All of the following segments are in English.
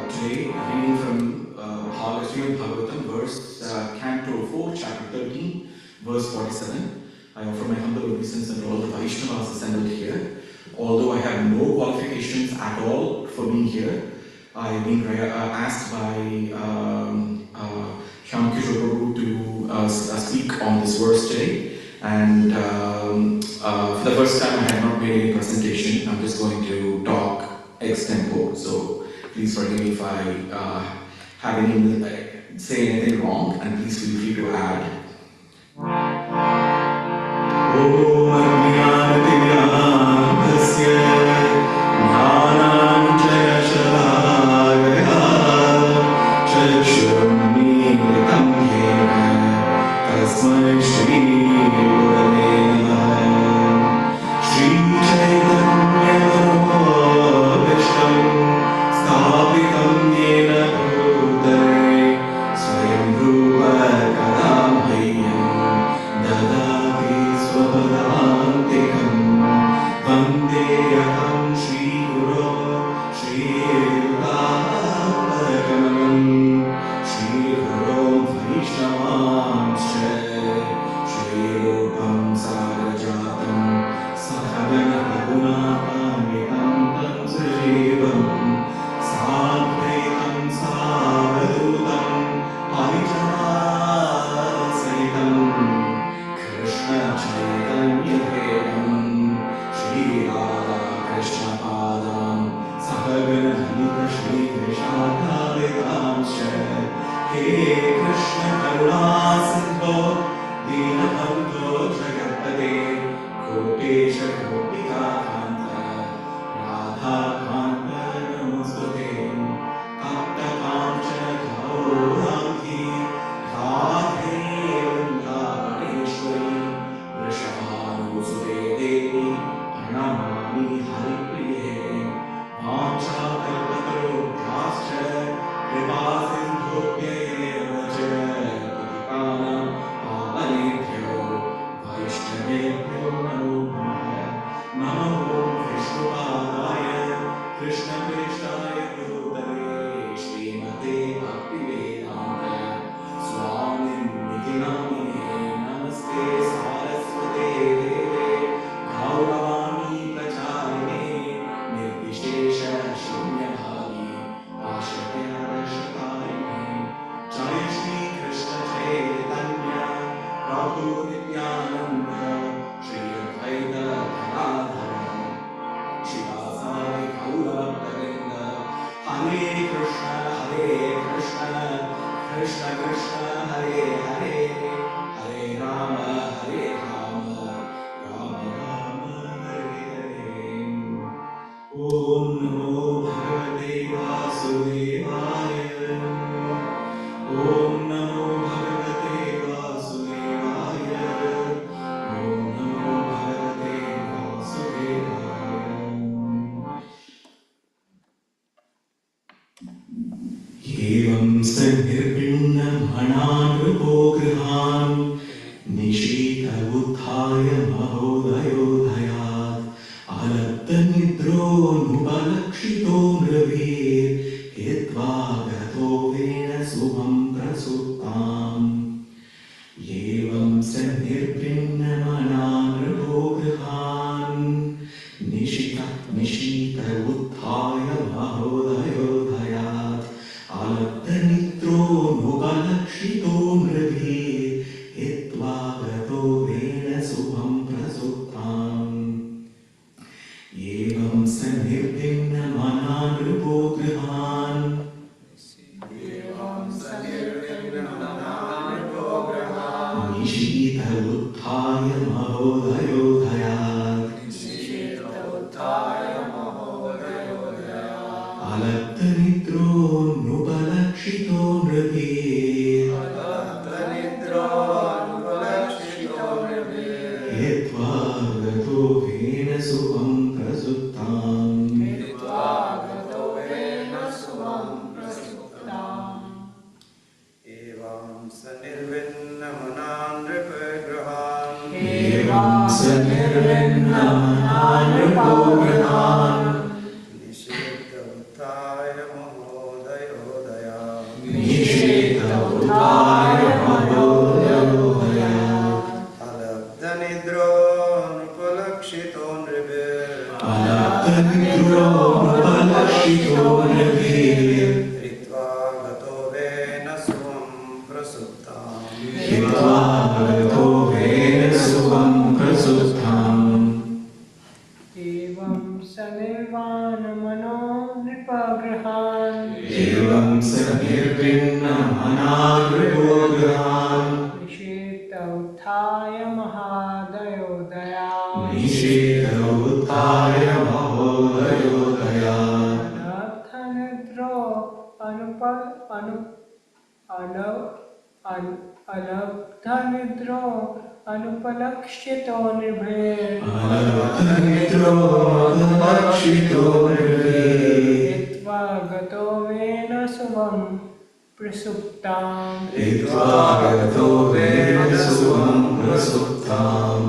Today, reading from Srimad Bhagavatam, Canto 4, Chapter 13, verse 47. I offer my humble obeisance and all the Vaishnavas assembled here. Although I have no qualifications at all for being here, I have been asked by Shyam Kishore Prabhu to speak on this verse today. And for the first time, I have not made any presentation. I'm just going to talk extempo. So please forgive me if I say anything wrong, and please feel free to add. Evam Sanirvinnamananupograhan Nishetautaya mahodayodaya Nishetautaya mahodayodaya Alabdhanidro nupalakshito nribir Alabdhanidro nupalakshito nribir Ritva gato vena svam prasuptam Ritva gato vena svam prasuptam Evam sanirvana mano nripagrahan Evam sanirvinnamananupograhan Nishetautthaya mahadayodaya Nishetautthaya mahodayodaya Anathanidro alabdhanidro anupalakshito nirbhir Alabdhanidro nupalakshito nribir Hitva gato vena suvam prasuptam Ritva gato vena svam prasuptam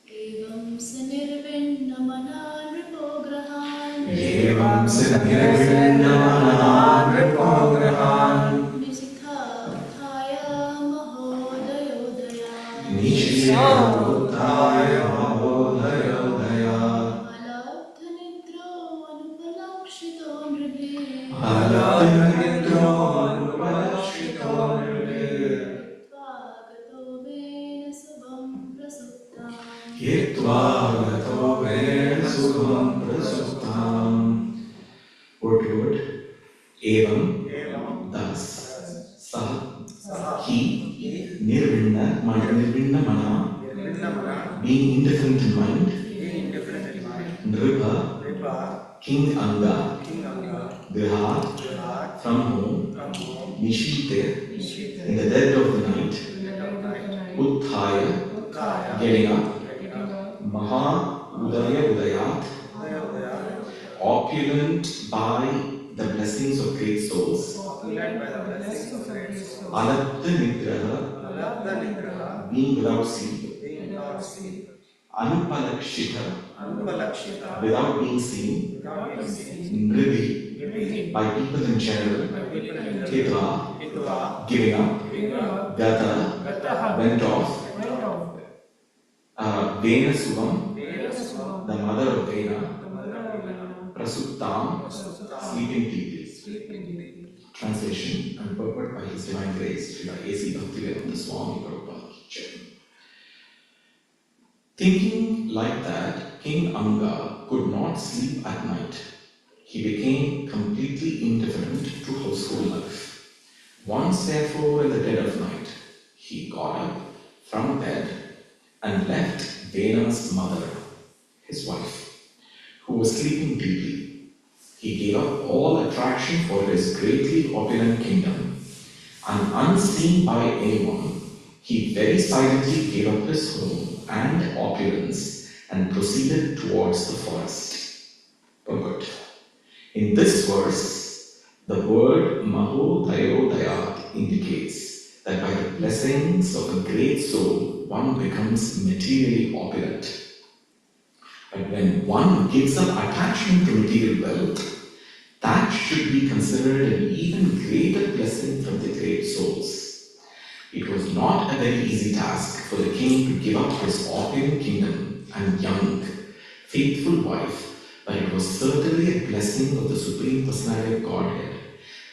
Evam sanirvinnamananupograhan Evam sanirvinnamananupograhan Nishitathaya mahodayodaya Nishetautthaya mahodayodaya Alabdhanidro anupalakshito nribhir Alabdhanidro nupalakshito nribir Tvagato vena subham prasuptam Yitva gato vena svam prasuptam. Word to word. Evam, thus. Sah, he, nirvinna, nirvinna mana, being indifferent in mind. Nripa, King Anga, Griha, from home. Nishite, in the dead of the night. Utthaya, getting up. Maha, Udaya Udayat, opulent by the blessings of great souls. Alabdha Nigraha, being without sleep. Anupalakshita, without being seen. Nrivi, by people in general. Hitva, giving up. Gata, went off. Vena Subham, the mother of Vena. Prasuptam, sleeping deeply. Translation and purport by His Divine Grace, Srila A.C. Bhaktivedanta Swami Prabhupada Ki Jai. Thinking like that, King Anga could not sleep at night. He became completely indifferent to household life. Once, therefore, in the dead of night, he got up from bed and left Vena's mother, his wife, who was sleeping deeply. He gave up all attraction for his greatly opulent kingdom, and unseen by anyone, he very silently gave up his home and opulence and proceeded towards the forest. Purport. In this verse, the word Mahodayodaya indicates that by the blessings of a great soul, one becomes materially opulent. But when one gives up attachment to material wealth, that should be considered an even greater blessing from the great souls. It was not a very easy task for the king to give up his opulent kingdom and young, faithful wife, but it was certainly a blessing of the Supreme Personality of Godhead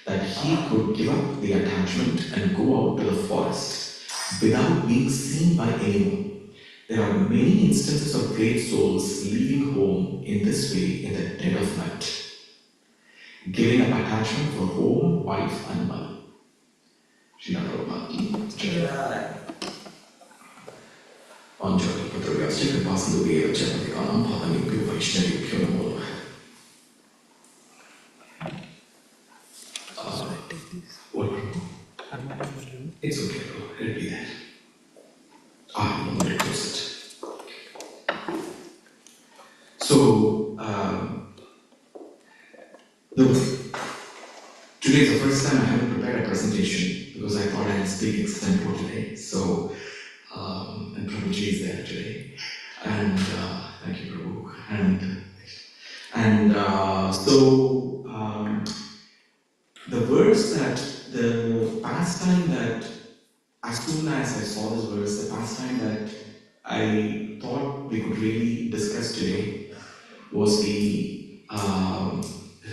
that he could give up the attachment and go out to the forest without being seen by anyone. There are many instances of great souls leaving home in this way in the dead of night, giving up attachment for home, wife, and money. Srila Prabhupada Ki Jai. Anjali Putravyasti Kripasindu Veda Janatikanam Bhavanibhyo Vaishnavibhyo Namo Namaha. What? It's okay, bro. It'll be there. I'm going to close it. So, today is the first time I haven't prepared a presentation because I thought I'd speak extempore today. So, and and Prabhuji is there today. And thank you, Prabhu. So the verse that the pastime that as soon as I saw this verse, the pastime that I thought we could really discuss today was the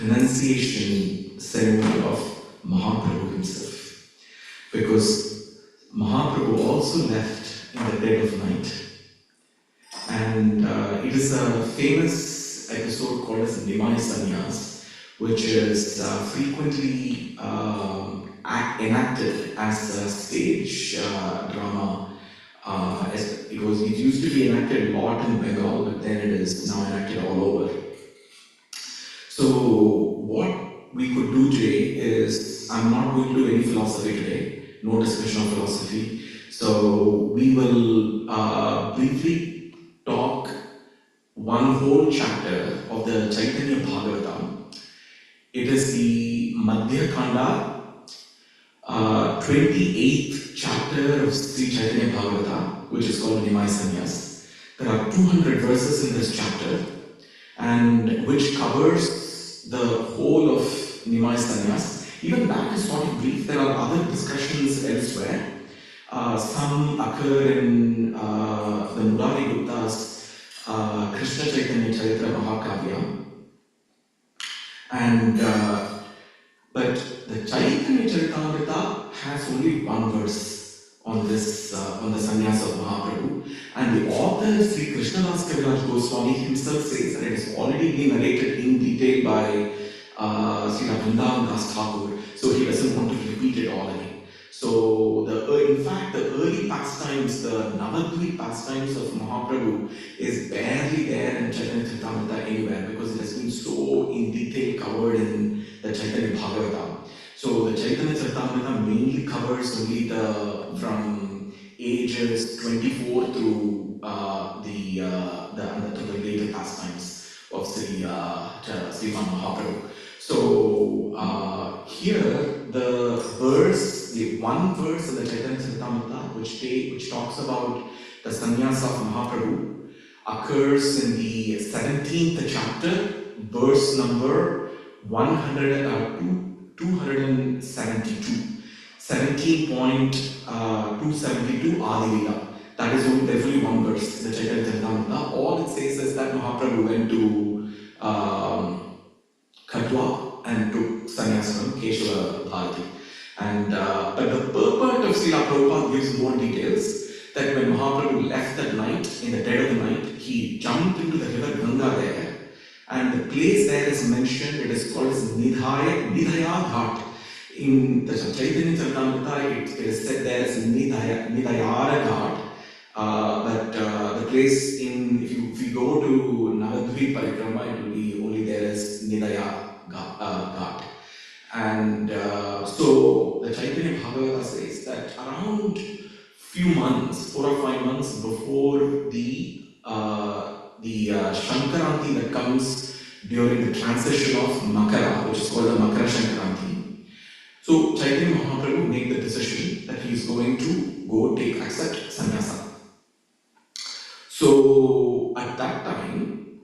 renunciation ceremony of Mahaprabhu himself. Because Mahaprabhu also left in the dead of night. And it is a famous episode called as Nimai Sannyas, which is frequently enacted as a stage drama. It used to be enacted a lot in Bengal, but then it is now enacted all over. So what we could do today is, I'm not going to do any philosophy today, no discussion of philosophy. So we will briefly talk one whole chapter of the Chaitanya Bhagavatam. It is the Madhya Kanda, 28th chapter of Sri Chaitanya Bhagavata, which is called Nimai Sannyas. There are 200 verses in this chapter, and which covers the whole of Nimai Sannyas. Even that is sort of brief. There are other discussions elsewhere. Some occur in the Murari Gupta's Krishna Chaitanya Charitra Mahakavya. And but the Chaitanya Charitamrita has only one verse on this on the sannyas of Mahaprabhu, and the author Sri Krishnadas Kaviraj Goswami himself says that it has already been narrated in detail by Sri Vrindavan Das Thakur, so he doesn't want to repeat it all again. So in fact the early pastimes, the Navadvip pastimes of Mahaprabhu is barely there in Chaitanya Charitamrita anywhere, because it has been so in detail covered in the Chaitanya Bhagavatam. So the Chaitanya Charitamrita mainly covers only from ages 24 through the later pastimes of Sriman Mahaprabhu. So here the one verse of the Chaitanya Charitamrita which talks about the sannyas of Mahaprabhu occurs in the 17th chapter, verse number 272, 17.272 Adivila. That is only definitely one verse in the Chaitanya Charitamrita. All it says is that Mahaprabhu went to Katwa and took sannyas from Keshava Bharati. And but the purport of Srila Prabhupada gives more details, that when Mahaprabhu left that night, in the dead of the night, he jumped into the river Gauranga there, and the place there is mentioned, it is called as Nidhaya Ghat. In the Chaitanya Charitamrita, it is said there as Nidayara Ghat, but the place if you go to Navadvip Parikrama, it will be only there as Nidaya Ghat. And so the Chaitanya Bhagavata says that around few months, 4 or 5 months before the Shankaranti that comes during the transition of Makara, which is called the Makara Shankaranti. So Chaitanya Mahaprabhu made the decision that he is going to go accept sannyasa. So at that time,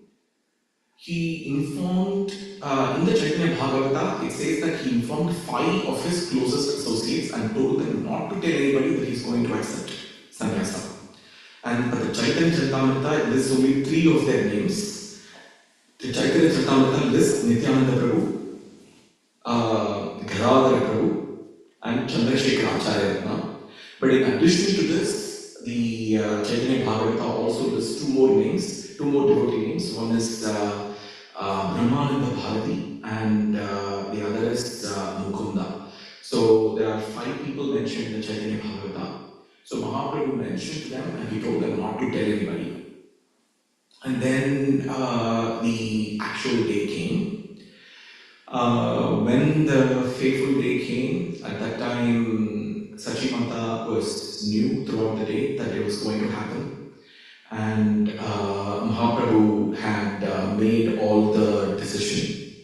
he informed, in the Chaitanya Bhagavata, it says that he informed 5 of his closest associates and told them not to tell anybody that he is going to accept sannyasa. And but the Chaitanya Charitamrita lists only 3 of their names. The Chaitanya Charitamrita lists Nityananda Prabhu, Gadadhara Prabhu, and Chandrasekhara Acharya. But in addition to this, the Chaitanya Bhagavata also lists 2 more names, 2 more devotee names. One is Brahmananda Bharati, and the other is Mukunda. So there are 5 people mentioned in the Chaitanya Bhagavata. So Mahaprabhu mentioned to them, and he told them not to tell anybody. And then the actual day came. When the fateful day came, at that time Sachimata was new throughout the day that it was going to happen. And Mahaprabhu had made all the decision.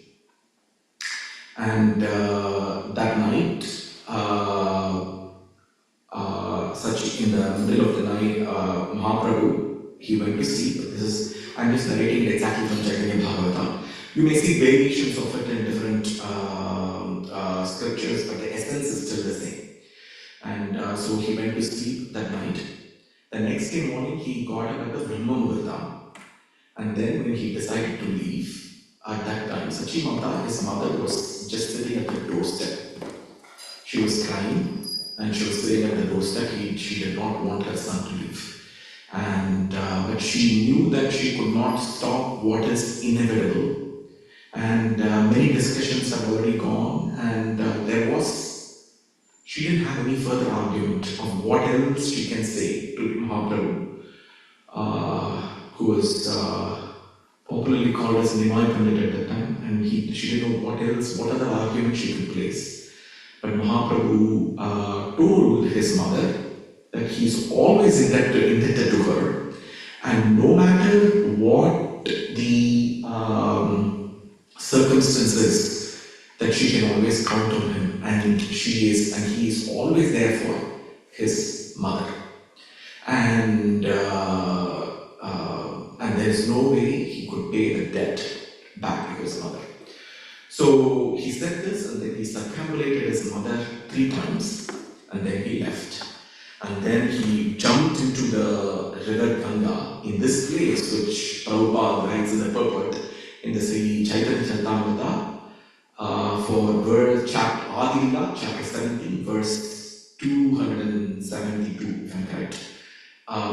And that night, in the middle of the night, Mahaprabhu, he went to sleep. I'm just narrating it exactly from Chaitanya Bhagavata. You may see variations of it in different scriptures, but the essence is still the same. And so he went to sleep that night. The next day morning, he got up at the Brahma Muhurta. And then when he decided to leave, at that time, Sachi Mata, his mother, was just sitting at the doorstep. She was crying and she was sitting at the doorstep. She did not want her son to leave. But she knew that she could not stop what is inevitable. And many discussions have already gone, and she didn't have any further argument of what else she can say to Mahaprabhu, who was popularly called as Nimai Pandit at that time, and she didn't know what other argument she could place. But Mahaprabhu told his mother that he's always indebted to her, and no matter what the circumstances, that she can always count on him, and he is always there for his mother, and there is no way he could pay the debt back to his mother. So he said this, and then he circumambulated his mother 3 times, and then he left. And then he jumped into the river Ganga in this place, which Prabhupada writes in the purport in the Sri Chaitanya Charitamrita for chapter 17, verse 272, if I'm correct,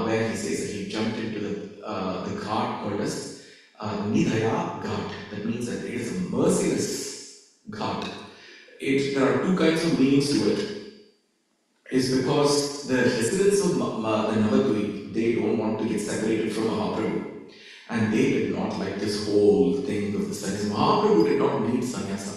where he says that he jumped into the ghat called as Nidhaya Ghat. That means that it is a merciless ghat. There are 2 kinds of meanings to it. Is because the residents of the Navadvip, they don't want to get separated from Mahaprabhu. And they did not like this whole thing of the sannyasa. Mahaprabhu did not need sannyasa.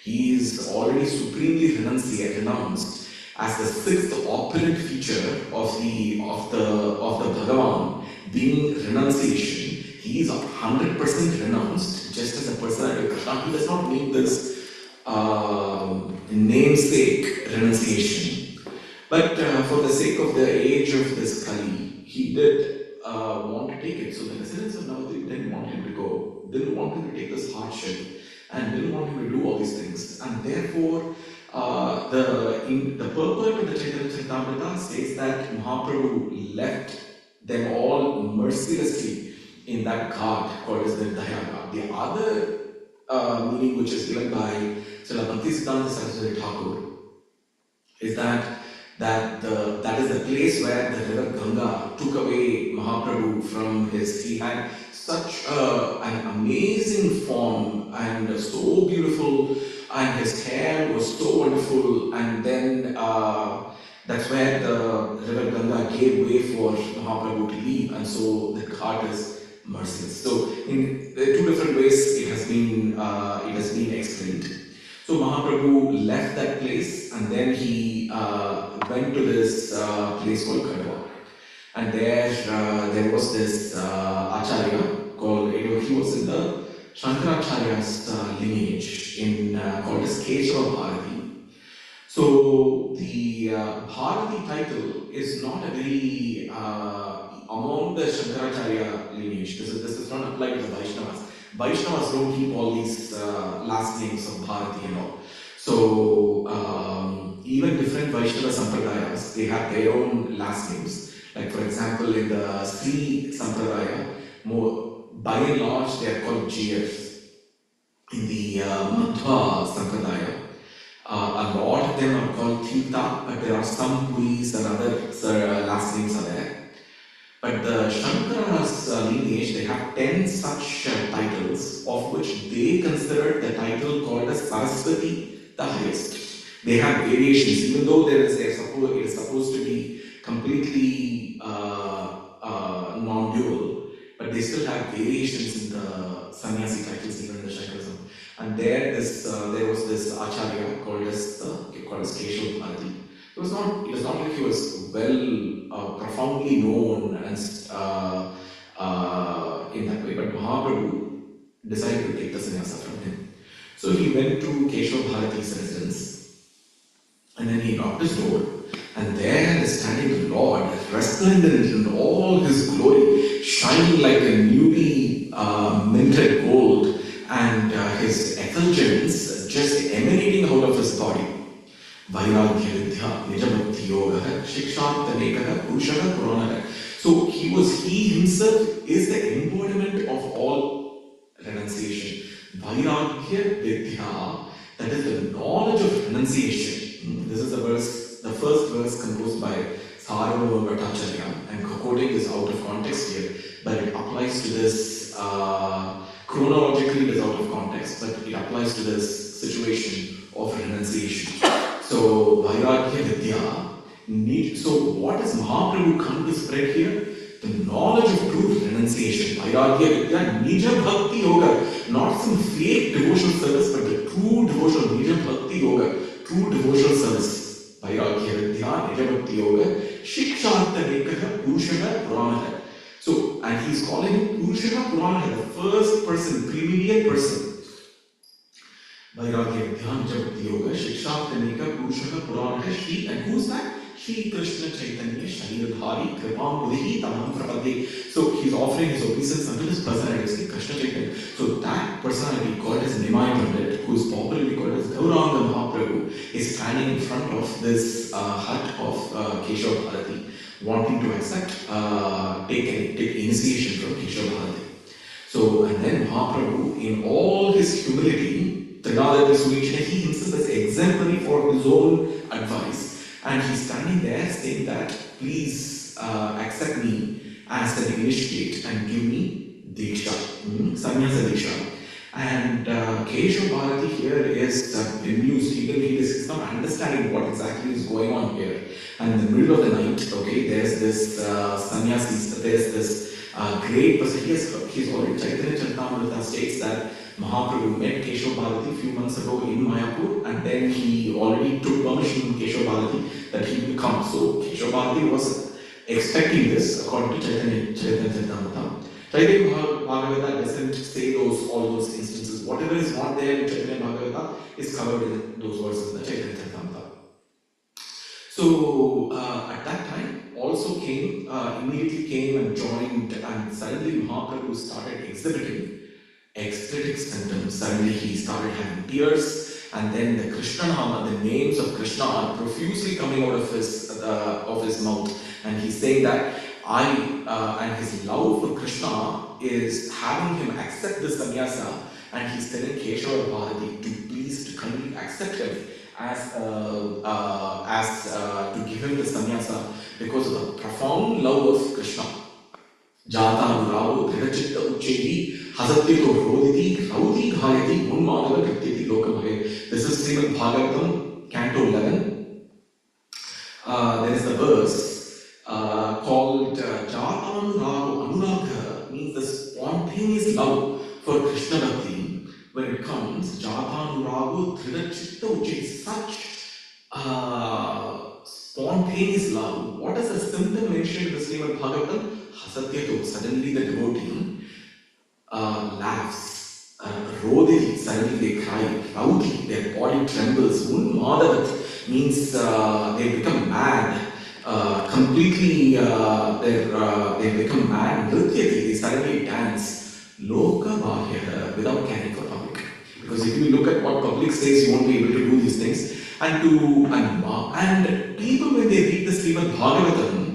He is already supremely renounced as the 6th opulent feature of the Bhagavan, being renunciation. He is 100% renounced, just as a personality of Krishna. He does not need this namesake renunciation. But for the sake of the age of this Kali, he did want to take it. So the residents of Navadvip didn't want him to go, didn't want him to take this hardship, and didn't want him to do all these things. And therefore, the purport of the Chaitanya Charitamrita says that Mahaprabhu left them all mercilessly in that ghat called as the Daya Ghat. The other meaning which is given by Srila Bhaktisiddhanta Saraswati Thakur is that is the place where the river Ganga took away Mahaprabhu from he had such an amazing form and so beautiful, and his hair was so wonderful, and then that's where the river Ganga gave way for Mahaprabhu to leave, and so the ghat is merciless. So in 2 different ways it has been explained. So Mahaprabhu left that place, and then he went to this place called Kadwa. And there was this Acharya called, he was in the Shankaracharya's lineage called as Keshava Bharati. So the Bharati title is not a very, among the Shankaracharya lineage, this does not apply to the Vaishnavas. Vaishnavas don't keep all these last names of Bharati and all. So even different Vaishnava Sampradayas, they have their own last names. Like for example, in the Sri Sampradaya, by and large they are called Jiyas. In the Madhva Sampradaya, a lot of them are called Tirtha, but there are some Puris and other last names are there. But the Shankara's lineage, they have 10 such titles, of which they consider the title called as Saraswati the highest. They have variations, even though it is supposed to be completely non-dual, but they still have variations in the sannyasi titles, even in the Shankarism. And there was this Acharya called as Keshava Bharati. It was not like he was profoundly known as in that way, but Mahaprabhu decided to take the sannyasa from him. So he went to Keshava Bharati's residence, and then he knocked his door, And there is standing the Lord, resplendent in all his glory, shining like a newly minted gold, and his effulgence just emanating out of his body. Vairagya Vidya Nijabhakti Yoga Shikshantanekah Purushah Puranah. So he himself is the embodiment of all renunciation. Vairagya Vidya, that is the knowledge of renunciation. This is the verse, the first verse composed by Sarvabhauma Bhattacharya. I'm quoting this out of context here, but it applies to this, chronologically it is out of context, but it applies to this situation of renunciation. So, Vairagya Vidya, so what does Mahaprabhu come to spread here? The knowledge of true renunciation. Vairagya Vidya, Nija Bhakti Yoga, not some fake devotional service, but the true devotional, Nija Bhakti Yoga, true devotional service. Vairagya Vidya, Nija Bhakti Yoga, Shikshantanekah Purushah Puranah. So, and he's calling him Purushah Puranah, the first person, premediate person. Vairagya Vidya Nijabhakti Yoga, Shikshantanekah Purushah Puranah, Shri, and who's that? Shri Krishna Chaitanya Shariradhari Kripam Purihi Tamam Prapadde. So he's offering his obeisance unto this personality, Krishna Chaitanya. So that personality called as Nimai Pandit, who is popularly called as Gauranga Mahaprabhu, is standing in front of this hut of Keshav Bharati, wanting to accept, take initiation from Keshav Bharati. So, and then Mahaprabhu, in all his humility, he himself is exemplary for his own advice, and he's standing there saying that, please accept me as an initiate and give me Diksha, Sannyasa Diksha. And Keshav Bharati here is bemused, he's not understanding what exactly is going on here. And in the middle of the night, okay, there's this sannyasi, there's this great person. He's already, Chaitanya Charitamrita states that Mahaprabhu met Keshav Bharati a few months ago in Mayapur, and then he already took permission from Keshav Bharati that he would come. So Keshav Bharati was expecting this according to Chaitanya Charitamrita. Chaitanya Bhagavata doesn't say all those instances. Whatever is not there in Chaitanya Bhagavata is covered in those verses in the Chaitanya Charitamrita. So at that time also immediately came and joined, and suddenly Mahaprabhu started exhibiting ecstatic symptoms. Suddenly he started having tears, and then the Krishna Nama, the names of Krishna are profusely coming out of his mouth, and he's saying that and his love for Krishna is having him accept this sannyasa, and he's telling Keshav Bharati to kindly accept him as to give him the sannyasa because of the profound love of Krishna. Jata Nurao Dhirachitta Uchehi Hasatyato Roditi Raudi Ghayati Munmadava Krityati Lokamage. This is Srimad Bhagavatam, Canto 11. There is the verse called Jata Nurao Anuraga, means the spontaneous love for Krishna Bhakti. When it comes, Jata Nurago Dhirachitta Uchehi, such spontaneous love. What is the symptom mentioned in the Srimad Bhagavatam? Hasatyato, suddenly the devotee laughs. Rodhi, suddenly they cry. Rauti, their body trembles. Unmadavat means they become mad. Completely, they become mad. Nrityati, they suddenly dance. Loka Bahya, without caring for public. Because if you look at what public says, you won't be able to do these things. And people, when they read the Srimad Bhagavatam,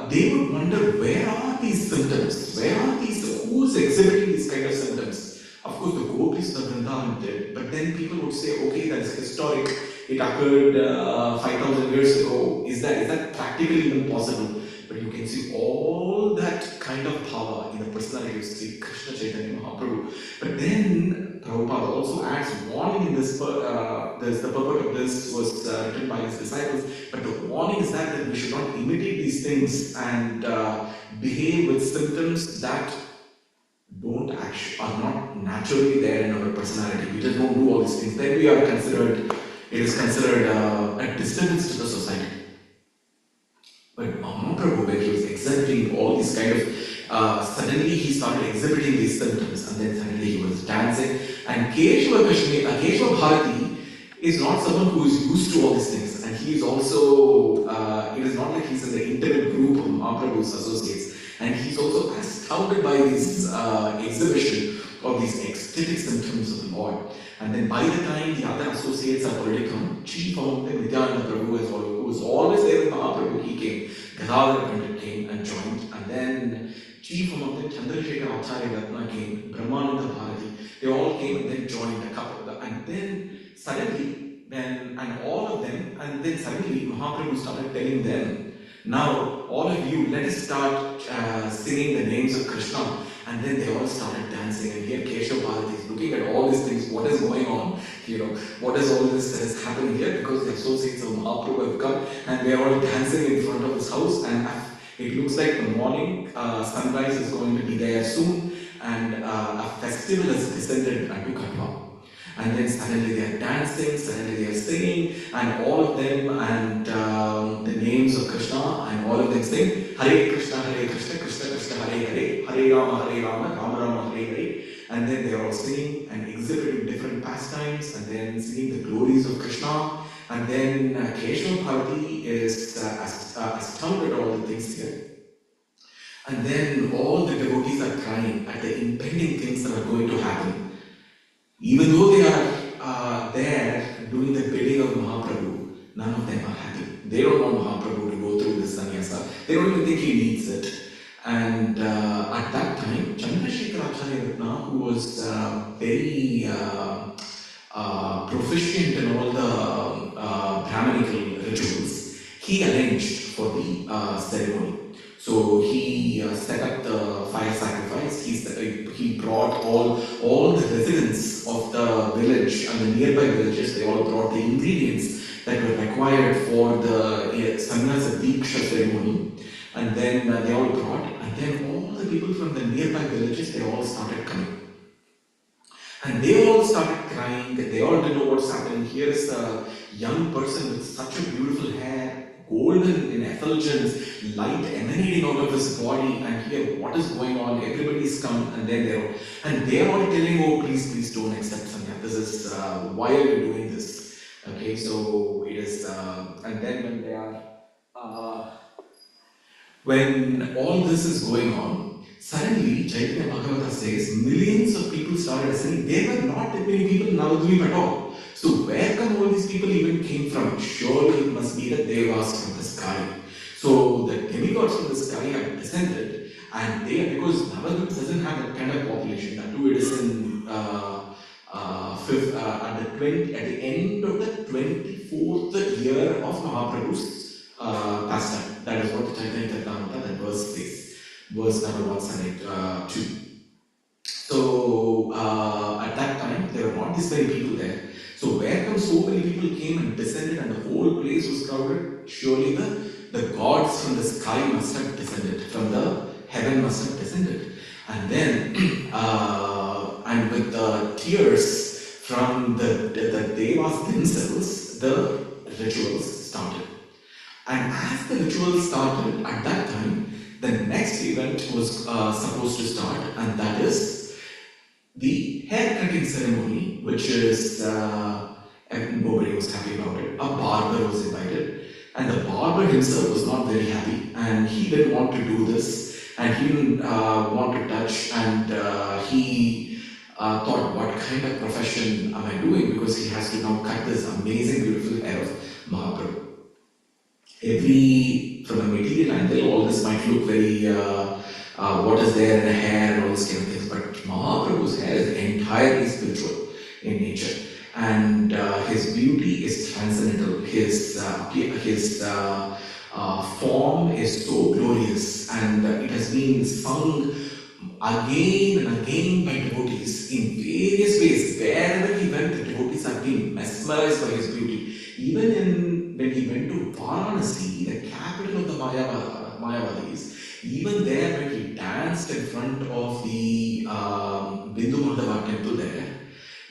they would wonder, where are these symptoms? Where are these? Who's exhibiting these kind of symptoms? Of course, the gopis of Vrindavan did, but then people would say, okay, that's historic. It occurred 5,000 years ago. Is that practically even possible? But you can see all that kind of power in the personality of Sri Krishna Chaitanya Mahaprabhu. But then Prabhupada also adds warning in this. The purport of this was written by his disciples. But the warning is that we should not imitate these things and behave with symptoms that are not naturally there in our personality. We just don't do all these things. Then it is considered a disturbance to the society. But Mahaprabhu, when he was exhibiting all these kind of, suddenly he started exhibiting these symptoms, and then suddenly he was dancing. And Keshav Bharati is not someone who is used to all these things, and he he's also, it is not like he's in the intimate group of Mahaprabhu's associates, and he's also astounded by this exhibition of these ecstatic symptoms of the Lord. And then by the time the other associates have already come, chief among them, Nityananda Prabhu, who was always there with Mahaprabhu, he came, Gadadhar Pandit came and joined, and then chief among them, Chandrasekhar Acharya Ratna came, Brahmananda Bharati, they all came and then joined a couple, and then suddenly, and all of them, and then suddenly Mahaprabhu started telling them, now all of you, let us start singing the names of Krishna. And then they all started dancing, and here Keshav Bharati is looking at all these things, what is going on, what is all this that is happening here, because the associates of Mahaprabhu have come and they are all dancing in front of his house, and it looks like the morning sunrise is going to be there soon, and a festival has descended unto Katwa. And then suddenly they are dancing, suddenly they are singing, and all of them, and the names of Krishna, and all of them sing Hare Krishna, Krishna Krishna, Hare Hare, Hare Rama, Rama Rama, Hare Hare. And then they are all singing and exhibiting different pastimes, and then singing the glories of Krishna. And then Keshav Bharati is astounded at all the things here. And then all the devotees are crying at the impending things that are going to happen. Even though they are there doing the bidding of Mahaprabhu, none of them are happy. They don't want Mahaprabhu to go through this sannyasa. They don't even think he needs it. And at that time, Chandrasekhar Acharya Ratna, who was very proficient in all the Brahmanical rituals, he arranged for the ceremony. So he set up the fire sacrifice. He brought all the residents of the village and the nearby villages. They all brought the ingredients that were required for the sannyasa diksha ceremony. And then they all brought, and then all the people from the nearby villages, they all started coming. And they all started crying. They all didn't know what's happening. Here is a young person with such a beautiful hair, golden in effulgence, light emanating out of his body, and here what is going on? Everybody's come, and then they're all telling, oh, please don't accept sannyasa. This is why are you doing this? Okay, so it is, and then when they are, when all this is going on, suddenly Chaitanya Bhagavata says millions of people started ascending. There were not that many people in Navadvip at all. So where come all these people even came from? Surely it must be the Devas from the sky. So the demigods from the sky have descended, and because Navadvip doesn't have that kind of population. That too, it is in at the end of the 24th year of Mahaprabhu's pastime. That is what the Chaitanya Charitamrita, that verse says. Verse number 172. So at that time, there were not this many people there. So where come so many people came and descended, and the whole place was crowded? Surely the gods from the sky must have descended, from the heaven must have descended. And then, and with the tears from the devas themselves, the rituals started. And as the rituals started, at that time, the next event was supposed to start, and that is the hair cutting ceremony, which is, and nobody was happy about it. A barber was invited, and the barber himself was not very happy, and he didn't want to do this, and he didn't want to touch, and he thought, what kind of profession am I doing? Because he has to now cut this amazing, beautiful hair of Mahaprabhu. From a material angle, all this might look very, what is there in the hair and all these kind of things, but Mahaprabhu's hair is entirely spiritual in nature, and his beauty is transcendental. His form is so glorious, and it has been sung again and again by devotees in various ways. Wherever he went, the devotees have been mesmerized by his beauty. Even when he went to Varanasi, the capital of the Mayavadis, even there when he danced in front of the Bindu Madhava temple there,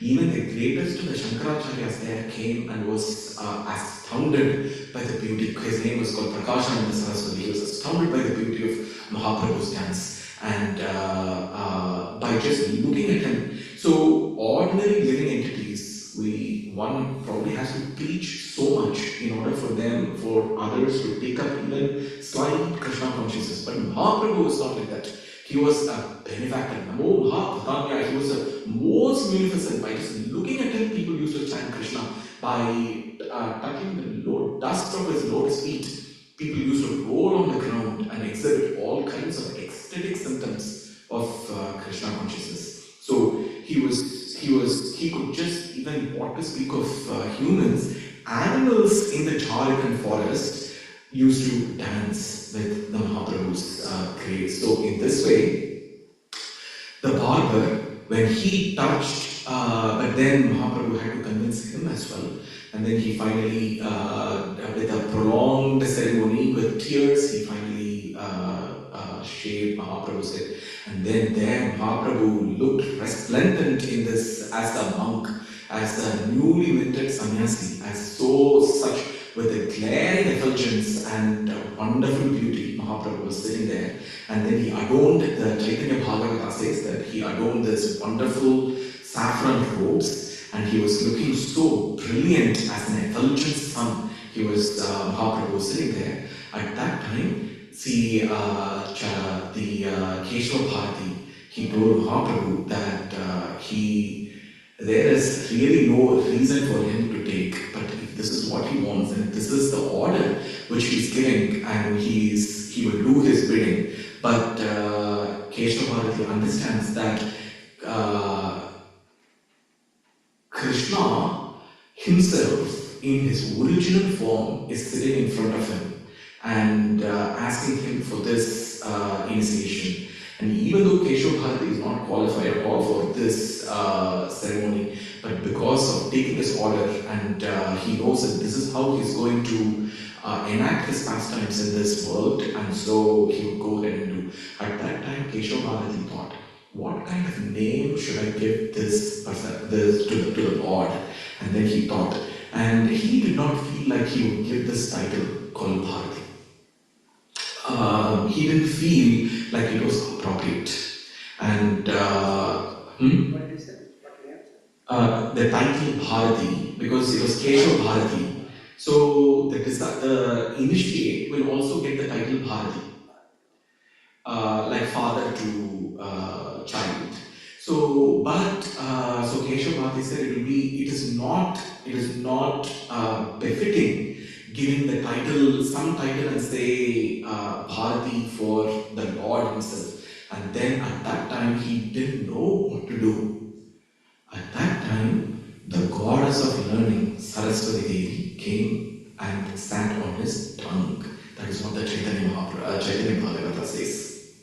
even the greatest of the Shankaracharyas there came and was astounded by the beauty. His name was called Prakashananda Saraswati. He was astounded by the beauty of Mahaprabhu's dance, and by just looking at him. So ordinary living entities, one probably has to preach so much in order for them for others to take up even slight Krishna consciousness. But Mahaprabhu was not like that. He was a benefactor. Namo Mahatmya. He was the most munificent. By just looking at him, people used to chant Krishna. By touching the dust of his lotus feet, people used to roll on the ground and exhibit all kinds of ecstatic symptoms of Krishna consciousness. So he could just, even what to speak of humans, animals in the Jharkhand forest used to dance with the Mahaprabhu's grace. So in this way, the barber, when he touched, but then Mahaprabhu had to convince him as well. And then he finally, with a prolonged ceremony, with tears, he finally shaved Mahaprabhu's head. And then there Mahaprabhu looked resplendent in this as a monk, as a newly minted sannyasi, as such with a glaring effulgence and wonderful beauty. Mahaprabhu was sitting there, and then he adorned, the Chaitanya Bhagavata says that he adorned this wonderful saffron robes, and he was looking so brilliant as an effulgent sun. He was, Mahaprabhu was sitting there. At that time, see, the Keshava Bharati, he told Mahaprabhu that there is really no reason for him to take, but if this is what he wants and this is the order which he's giving, and he will do his bidding. But Keshava Bharati understands that Krishna himself in his original form is sitting in front of him and asking him for this initiation. And even though Keshava Bharati is not qualified at all for this ceremony, but because of taking this order, and he knows that this is how he's going to enact his pastimes in this world, and so he would go ahead and do. At that time, Keshava Bharati thought, what kind of name should I give this person, to the Lord? And then he thought, and he did not feel like he would give this title called Bharati. He didn't feel like it was appropriate. And What is it? What name? the title Bharati, because it was Keshava Bharati. So the initiate will also get the title Bharati, like father to child. So, but so Keshava Bharati said it is not befitting giving the title, some title, and say Bharati for the Lord himself. And then at that time he didn't know what to do. At that time, the goddess of learning, Saraswati Devi, came and sat on his tongue. That is what the Chaitanya Bhagavata says.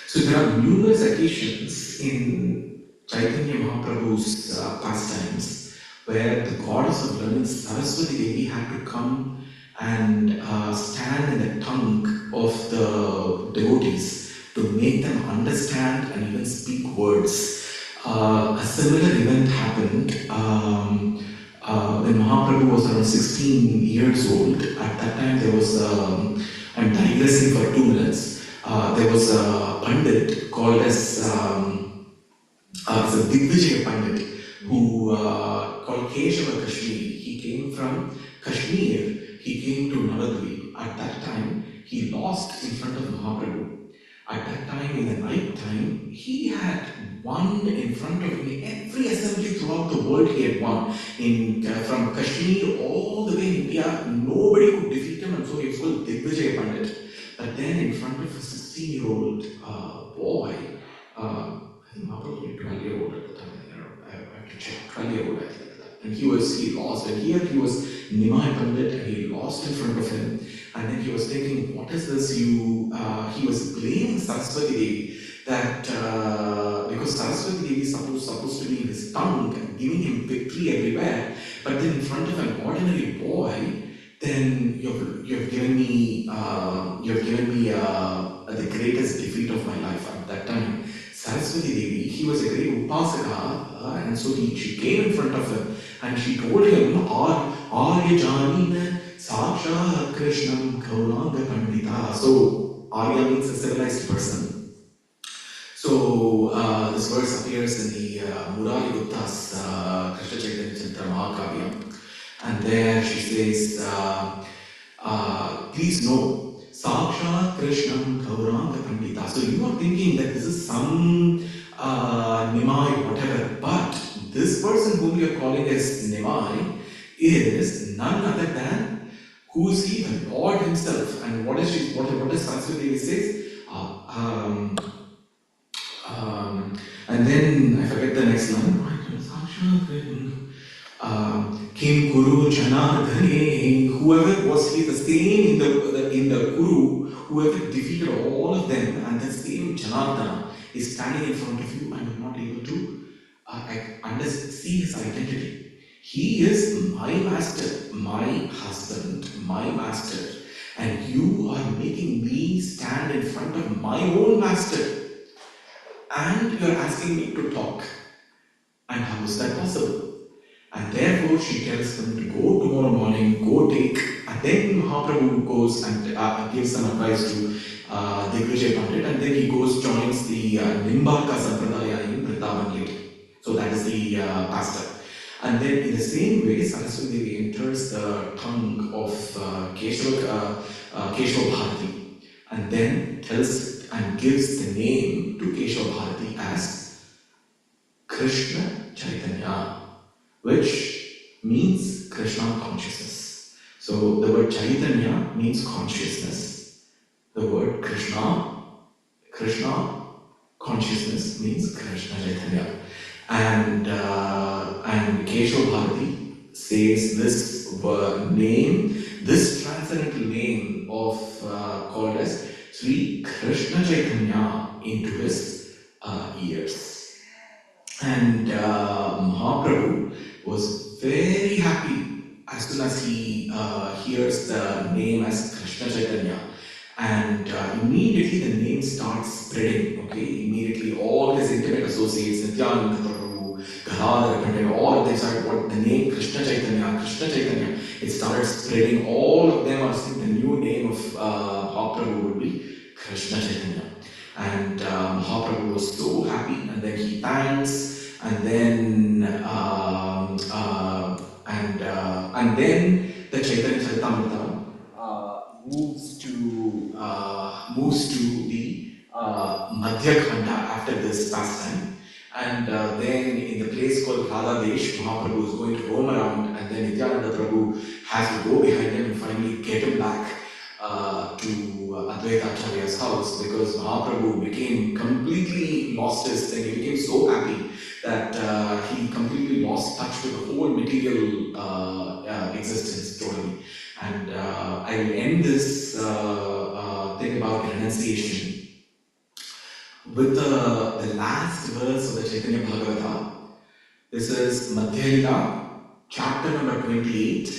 So there are numerous occasions in Chaitanya Mahaprabhu's pastimes where the goddess of learning, Saraswati Devi, had to come and stand in the tongue of the devotees to make them understand and even speak words. A similar event happened when Mahaprabhu was around 16 years old. At that time there was, I'm digressing for 2 minutes, there was a Pandit called as a Digvijaya Pandit who called Keshava Kashmiri. He came from Kashmir, he came to Navadvip. At that time he lost in front of Mahaprabhu. At that time, in the night time, he had won in front of him. Every assembly throughout the world he had won. From Kashmir all the way in India, nobody could defeat him, and so he was called Digvijaya Pandit. But then in front of a 16-year-old boy, I think Mahaprabhu was 12-year-old at the time, I have to check, 12-year-old I think. And he lost, and here he was Nimai Pandit, and he lost in front of him. And then he was thinking, what is this? He was blaming Saraswati Devi that because Saraswati Devi is supposed to be in his tongue and giving him victory everywhere, but then in front of an ordinary boy, then you have given me the greatest defeat of my life at that time. Saraswati Devi, he was a great upasaka, and so she came in front of him and she told him, Arya Janina Saksha Krishnam Gauranga Pandita. So Arya means a civilized person. So this verse appears in the Murari Gupta's Krishna Chaitanya Chitra Mahakavya. And there she says, please know, Sakshat Krishnam Gauranga Pandita. So you are thinking that this is some Nimai, whatever, but this person whom you are calling as Nimai is none other than who is he? The Lord Himself. And what does Saraswati Devi says? And then I forget the next line. Kim Kuru Janardhane, whoever was he, the same in the Kuru, whoever defeated all of them, and the same Janardhana is standing in front of you and you're not able to see his identity. He is my master, my husband, my master, and you are making me stand in front of my own master, and you are asking me to talk. And how is that possible? And therefore she tells them to go tomorrow morning, go take, and then Mahaprabhu goes and gives some advice to Digvijay Pandit, and then he goes, joins the Nimbaka Sampradaya in Vrindavan later. So that is the pastor. And then in the same way, Saraswati Devi enters the tongue of Keshava Bharati, and then tells and gives the name to Keshava Bharati as Krishna Chaitanya, which means Krishna consciousness. So the word Chaitanya means consciousness. The word Krishna consciousness means Krishna Chaitanya. And Keshava Bharati says this name, this transcendental name of called as Sri Krishna Chaitanya into his ears. And Mahaprabhu was very happy as soon as he hears the name as Krishna Chaitanya. And immediately the name starts spreading. Okay, immediately all his intimate associates, Nityananda Prabhu, Gadadhar Pandit, all of them started what the name Krishna Chaitanya. It started spreading. All of them are saying the new name of Mahaprabhu would be Krishna Chaitanya. And Mahaprabhu was so happy, and then he thanks, and then the Chaitanya Charitamrita moves to the Madhya Khanda after this pastime, and then in the place called Radha Desh, Mahaprabhu is going to roam around, and then Nityananda Prabhu has to go behind him and finally get him back to Advaita Acharya's house, because Mahaprabhu became completely lost his thing. He became so happy that he completely lost touch with the whole material existence totally. And I will end this thing about renunciation with the last verse of the Chaitanya Bhagavata. This is Madhya Lila, chapter number 28.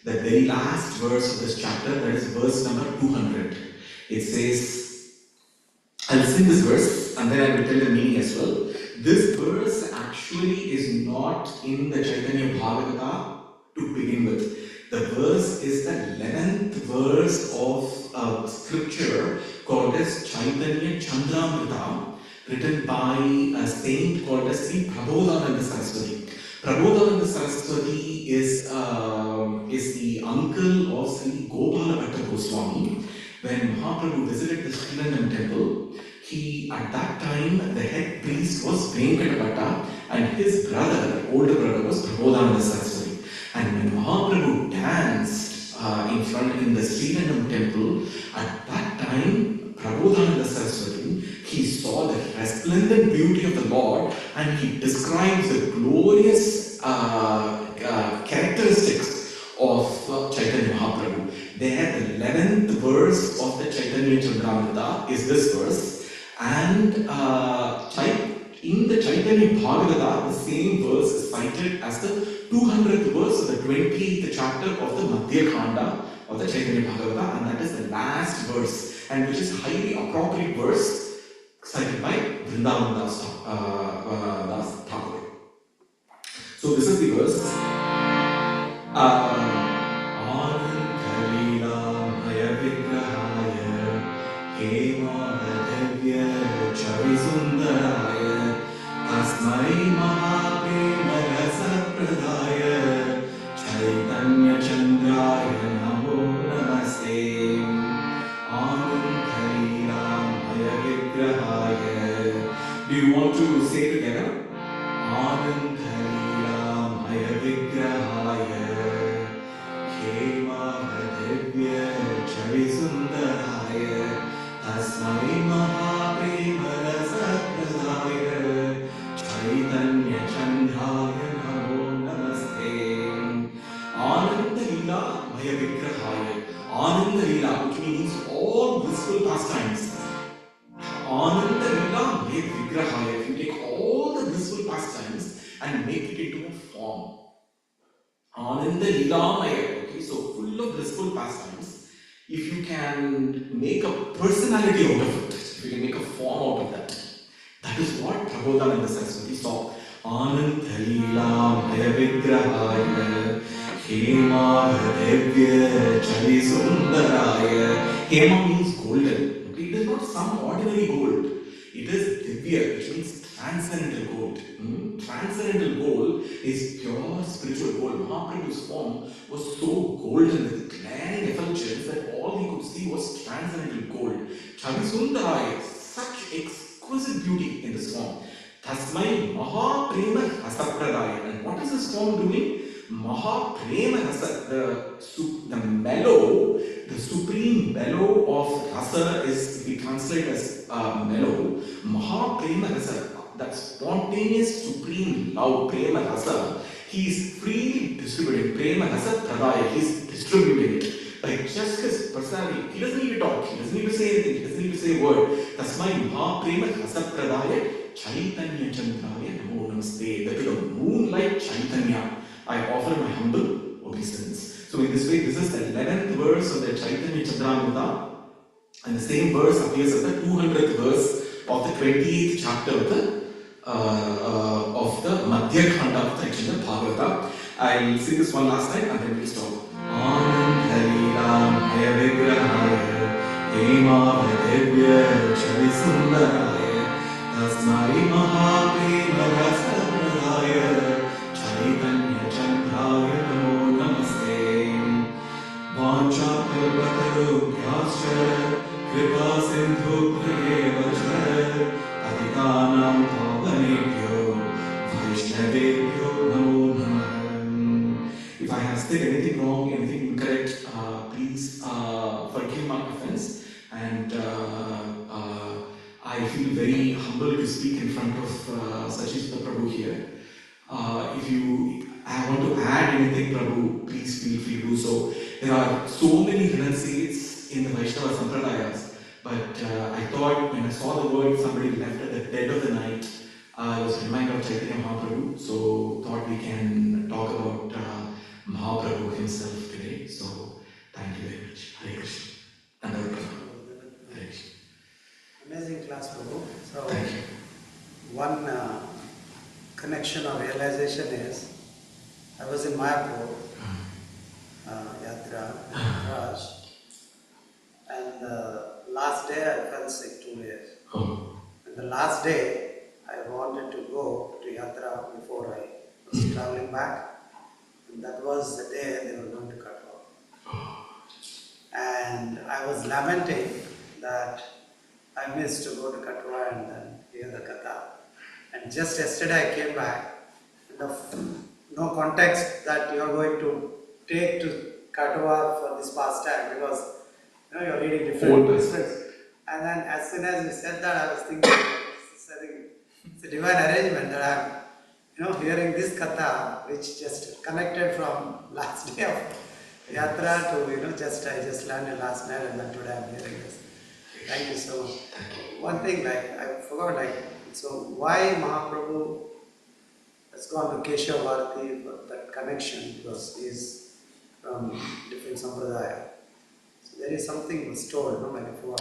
The very last verse of this chapter, that is verse number 200. It says, I'll sing this verse and then I will tell the meaning as well. This verse actually is not in the Chaitanya Bhagavata to begin with. The verse is the 11th verse of a scripture called as Chaitanya Chandramrita, written by a saint called as Sri Prabodhananda Saraswati. Prabodhananda Saraswati is the uncle of Sri Gopala Bhatta Goswami. When Mahaprabhu visited the Srilandam temple, at that time, the head priest was Venkata Bhatta, and his older brother was Prabodhananda Saraswati. And when Mahaprabhu danced in the Srilandam temple, at that time, Prabodhananda Saraswati, he saw the resplendent beauty of the Lord, and he describes the glorious characteristics of Chaitanya Mahaprabhu. There, the 11th verse of the Chaitanya Chandramrita is this verse, and in the Chaitanya Bhagavata, the same verse is cited as the 200th verse of the 28th chapter of the Madhya Khanda of the Chaitanya Bhagavata, and that is the last verse, and which is highly appropriate verse cited by Vrindavan Das Thakur. So this is the verse. Tasmai Mahaprema Rasa Pradaya Chaitanya Ananda Lila, which means all blissful pastimes. Ananda Lila Med Vigrahaya. If you take all the blissful pastimes and make it into a form. Ananda Lilamaya. Okay, so full of blissful pastimes. If you can make a personality out of it, if you can make a form out of that, that is what Prabodhananda Saraswati saw. Ananda Lilamaya Vigrahaya Hema Devya Chali Sundaraya. Hema means golden. Okay, it is not some ordinary gold. It is Divya, which means transcendental gold. Transcendental gold is pure spiritual gold. Mahaprabhu's form was so golden with glaring effulgence that all he could see was transcendental gold. Chali Sundaraya, such exquisite beauty in this form. Tasmai Mahaprema Rasapradaya. And what is this form doing? Mahaprema Rasa, the mellow, the supreme mellow of rasa is, if we translate as mellow, Mahaprema Rasa, that spontaneous supreme love, Prema Rasa, he is freely distributing. Prema Rasa Pradaya, he is distributing it. By just his personality, he doesn't need to talk, he doesn't need to say anything, he doesn't need to say a word. Tasmai Mahaprema Rasa Pradaya, Chaitanya Chandraya Namo Namaste. That is the moonlight Chaitanya. I offer my humble obeisance. So in this way, this is the 11th verse of the Chaitanya Chandramrita, and the same verse appears as the 200th verse of the 28th chapter of the Madhya Khanda of the Chaitanya Bhagavata. I'll sing this one last time and then we'll stop. Anandalilam Vigrahaya Hema Devya Chali Sundaraya Tasmai Mahaprema Rasapradaya Chaitanya Chandraya Namo Namaste. Vanchakalpatarubhyascha Kripa Sindhubhyeva Cha Patitanam Pavanebhyo Vaishnavebhyo Namo Namah. If I have said anything wrong, anything incorrect, please forgive my offense. And I feel very humble to speak in front of Sachishta Prabhu here. If you want to add anything, Prabhu, please feel free to do so. There are so many renunciates in the Vaishnava Sampradayas, but I thought when I saw the word somebody left at the dead of the night, I was reminded of Chaitanya Mahaprabhu, so thought we can talk about Mahaprabhu himself today. So thank you very much. Hare Krishna. Hare Krishna. Amazing class, Prabhu. So, Thank you. one connection or realization is, I was in Mayapur, Yatra, Raj, and last day I fell sick 2 days. Oh. And the last day I wanted to go to Yatra before I was traveling back. And that was the day they were going to cut off. And I was lamenting that I missed to go to Katwa and then hear the Katha. And just yesterday I came back, and no context that you are going to take to Katwa for this pastime, because you're reading different books. And then as soon as you said that, I was thinking, it's a divine arrangement that I'm hearing this Katha, which just connected from last day of Yatra to, I just landed last night and then today I'm hearing this. Thank you so much. One thing, I forgot, so why Mahaprabhu has gone to Keshav Bharati for that connection, because he is from different sampradaya. So there is something was told, no, like before.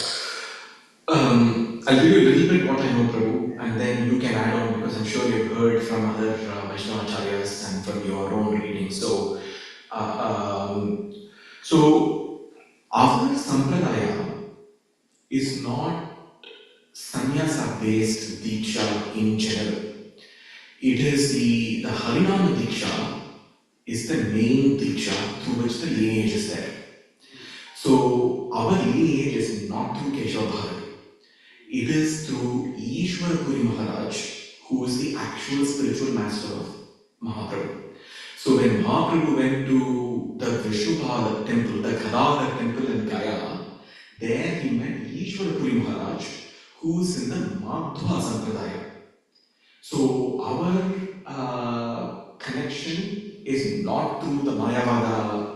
I'll give you a little bit what I know, Prabhu, and then you can add on, because I'm sure you've heard from other Vaishnavacharyas and from your own reading. So our sampradaya is not sannyasa-based diksha in general. It is the Harinama diksha is the main diksha through which the lineage is there. So our lineage is not through Keshav Bharati. It is through Ishwara Puri Maharaj, who is the actual spiritual master of Mahaprabhu. So when Mahaprabhu went to the Vishnupada temple, the Gadadhar temple in Gaya, there he met Ishwara Puri Maharaj, who is in the Madhva Sampradaya. So our connection is not through the Mayavada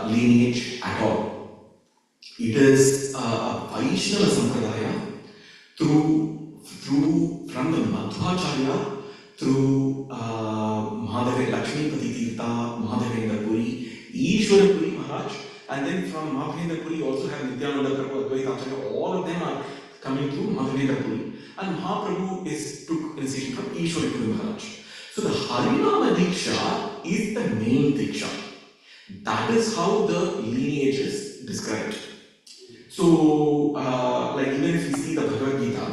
lineage at all. It is a Vaishnava Sampradaya through from the Madhvacharya through Mahadeva Lakshmipati Tirtha, Mahadevendra Puri, Ishwara Puri Maharaj, and then from Mahadevendra Puri you also have Nityananda Prabhu, Advaita Acharya, all of them are coming through Mahadevendra Puri. And Mahaprabhu took initiation from Ishwara Puri Maharaj. So the Harinama Diksha is the main Diksha. That is how the lineage is described. So, like even if you see the Bhagavad Gita,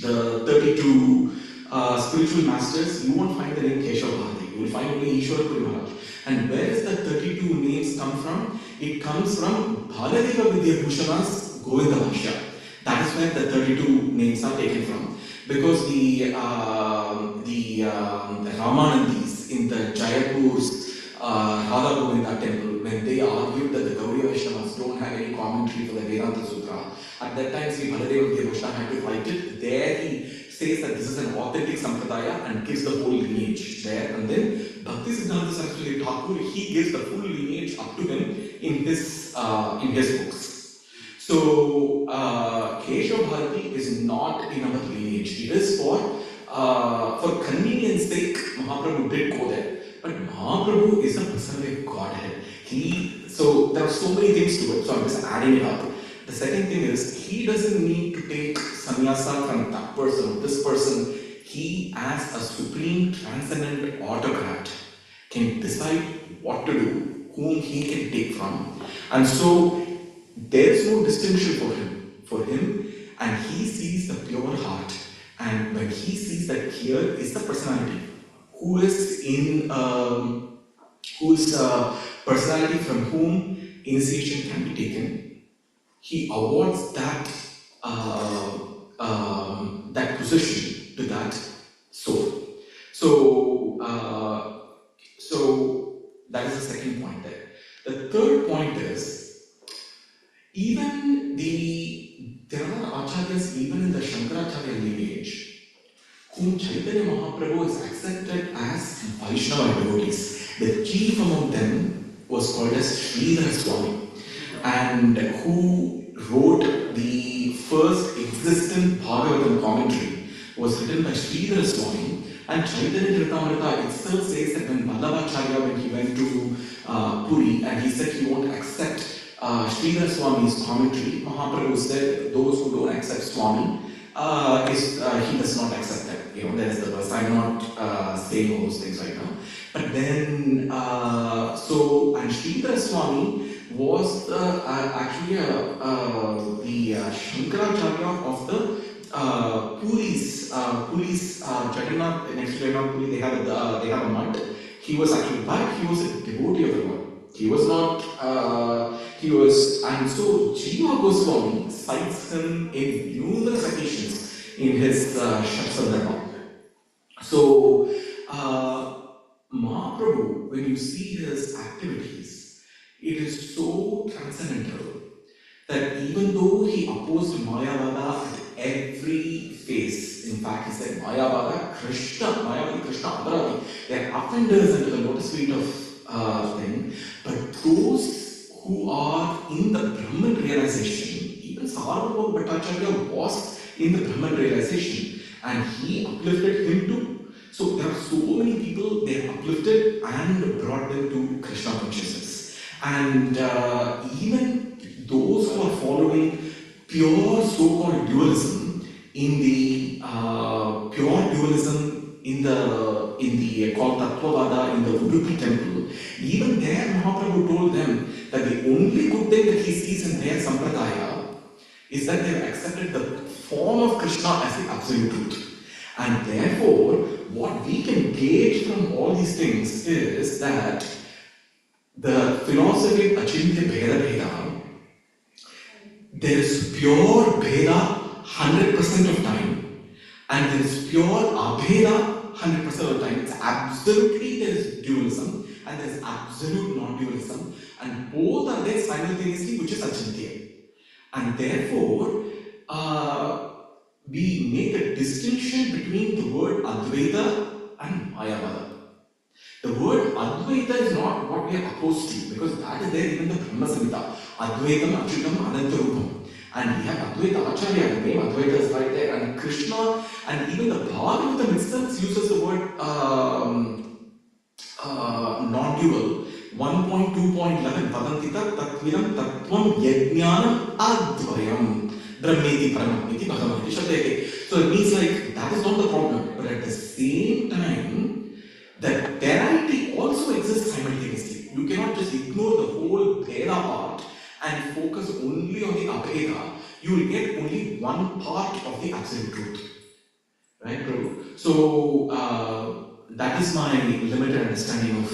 the 32 spiritual masters, you won't find the name Keshav Bharati. You will find only Ishwara Puri Maharaj. And where does the 32 names come from? It comes from Baladeva Vidyabhushana's Govinda Bhashya. That is where the 32 names are taken from. Because the Ramanandis in the Jaipur's Radha Govinda temple, when they argued that the Gaudiya Vaishnavas don't have any commentary for the Vedanta Sutra, at that time Sri Baladeva Vidyabhushana had to fight it. There he says that this is an authentic sampradaya and gives the whole lineage there. And then Bhakti Siddhanta Saraswati Thakur, he gives the full lineage up to him in his books. So Keshav Bharati is not in our lineage. It is for convenience sake, Mahaprabhu did go there. But Mahaprabhu is a person of Godhead. So there are so many things to it. So I'm just adding it up. The second thing is, he doesn't need to take sannyasa from that person, this person. He, as a supreme transcendent autocrat, can decide what to do, whom he can take from. And so there is no distinction for him, and he sees the pure heart. And when he sees that here is the personality, who is personality from whom initiation can be taken, he awards that that position to that soul. So that is the second point there. The third point is, there are acharyas even in the Shankaracharya lineage whom Chaitanya Mahaprabhu is accepted as Vaishnava devotees. The chief among them was called as Sridhara Swami, and who wrote the first existent Bhagavatam commentary was written by Sridhara Swami. And Chaitanya Charitamrita itself says that when Madhavacharya, when he went to Puri and he said he won't accept Sridhara Swami's commentary, Mahaprabhu said those who don't accept Swami, he does not accept them. There is the verse. I'm not saying all those things right now. But then, and Sridhara Swami was actually the Shankaracharya of the Puri's Jagannath, next to Jagannath Puri, they have a mud. He was actually, but he was a devotee of the Lord. He was not, and so Jiva Goswami cites him in numerous occasions in his Shankaracharya. So, Mahaprabhu, when you see his activities, it is so transcendental that even though he opposed Mayavada at every phase, in fact he said Mayavada, Mayavadi, Krishna, Aparadi, they are offenders under the lotus feet of thing, but those who are in the Brahman realization, even Sarvabhauma Bhattacharya was in the Brahman realization, and he uplifted him too. So there are so many people they uplifted and brought them to Krishna consciousness. And even those who are following pure so-called dualism in the called Tattvavada in the Udupi temple, even there Mahaprabhu told them that the only good thing that he sees in their sampradaya is that they have accepted the form of Krishna as the absolute truth. And therefore, what we can gauge from all these things is that the philosophy of Achintya Bheda Bheda, there is pure Bheda 100% of time, and there is pure Abheda 100% of the time. It's absolutely, there is dualism and there is absolute non-dualism, and both are there simultaneously, which is Achintya. And therefore, we make a distinction between the word Advaita and Mayavada. The word Advaita is not what we are opposed to, because that is there even in the Brahma Samhita. Advaitam, Achyutam, Anantarupam. And we have Advaita Acharya, the name Advaita is right there. And Krishna, and even the Bhagavatam itself uses the word non-dual. 1.2.11 Padantita Tatviram Tattvam Yajnanam Advayam Brahmeti Paramati Bhagavati Shabdeke. So it means like that is not the problem, but at the same time, that variety also exists simultaneously. You cannot just ignore the whole Veda part and focus only on the Abheda. You will get only one part of the absolute truth. Right, Prabhu? So that is my limited understanding of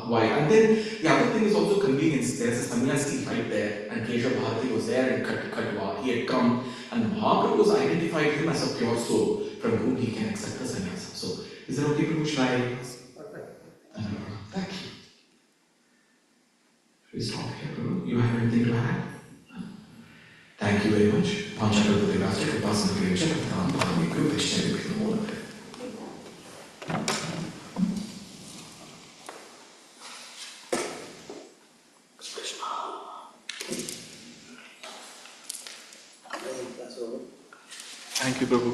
why. And then the other thing is also convenience. There is a sannyasi right there, and Keshav Bharati was there in Katwa. He had come, and Mahaprabhu identified him as a pure soul from whom he can accept the sannyasa. So, is that okay, Prabhu? Should I? Perfect. Thank you. Should we stop here, Prabhu? You have anything to add? Thank you very much. Panchakar Rasta Kripasana Kriya Chakram Bhavamiku Krishna Krishna Mola. Thank you, Prabhu.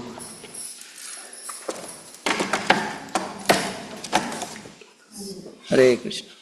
Hare Krishna.